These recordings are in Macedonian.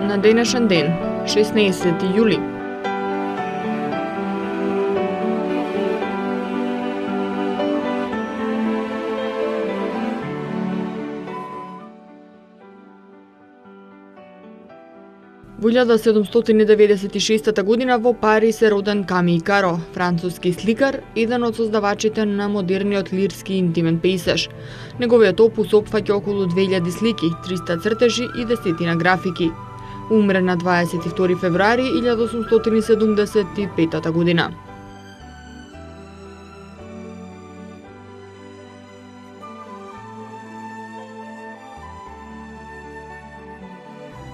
на денешен ден, 16 јули. Во 1796 година во Париз е роден Ками Каро, француски сликар, еден од создавачите на модерниот лирски интимен пејзаж. Неговиот опус опфаќа околу 2000 слики, 300 цртежи и десетина графики. Умре на 22 февруари 1875 година.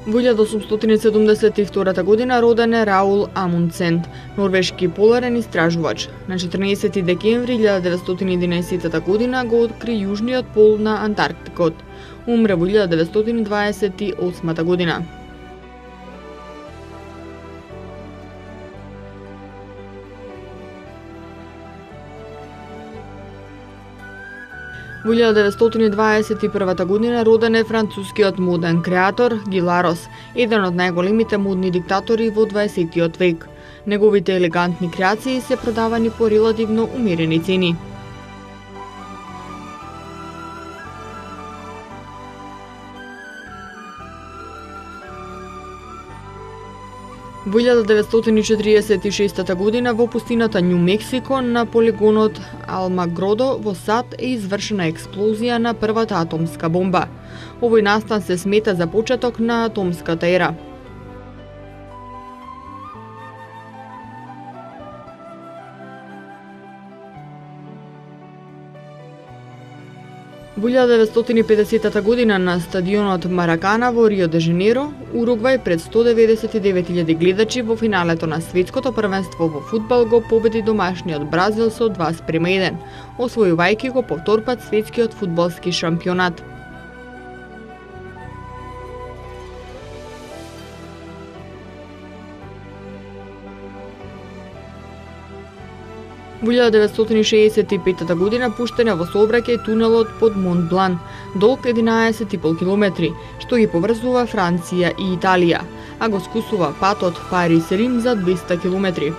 Во 1872 година роден е Раул Амундсен, норвешки поларен истражувач. На 14 декември 1911 година го откри јужниот пол на Антарктикот. Умре во 1928 година. Во 1921 година роден е францускиот моден креатор Ги Ларос, еден од најголемите модни диктатори во 20 век. Неговите елегантни креации се продавани по релативно умерени цени. Во 1946 година во пустината Њу Мексико на полигонот Алмагродо во САД е извршена експлозија на првата атомска бомба. Овој настан се смета за почеток на атомската ера. Во 1950 година на стадионот Маракана во Рио де Жанеиро, Уругвај пред 199.000 гледачи во финалето на светското првенство во фудбал го победи домашниот Бразил со 2:1, освојувајќи го по втор пат светскиот фудбалски шампионат. Во 1965 година пуштен во сообраќај тунелот под Монт Блан, долг 11,5 километри, што ги поврзува Франција и Италија, а го скусува патот Париз-Рим за 200 километри.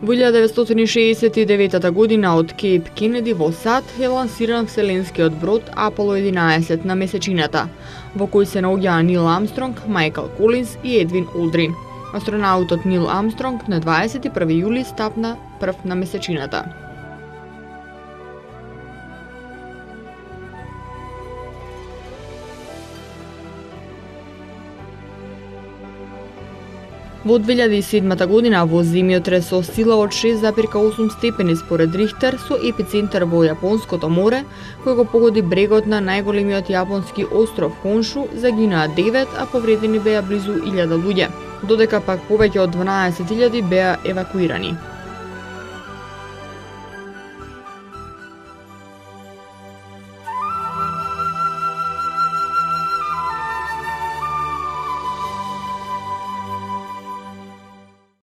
Во 1969 година од Кейп Кенеди во САД е лансиран вселенскиот брод Аполо 11 на месечината, во кој се наоѓаа Нил Амстронг, Мајкл Колинс и Едвин Олдрин. Астронаутот Нил Амстронг на 21 јули стапна прв на месечината. Во 2007 година во земјотрес со сила од 6,8 степени според Рихтер со епицентар во Јапонското море, кој го погоди брегот на најголемиот јапонски остров Хоншу, загинаа 9, а повредени беа близу 1000 луѓе, додека пак повеќе од 12.000 беа евакуирани.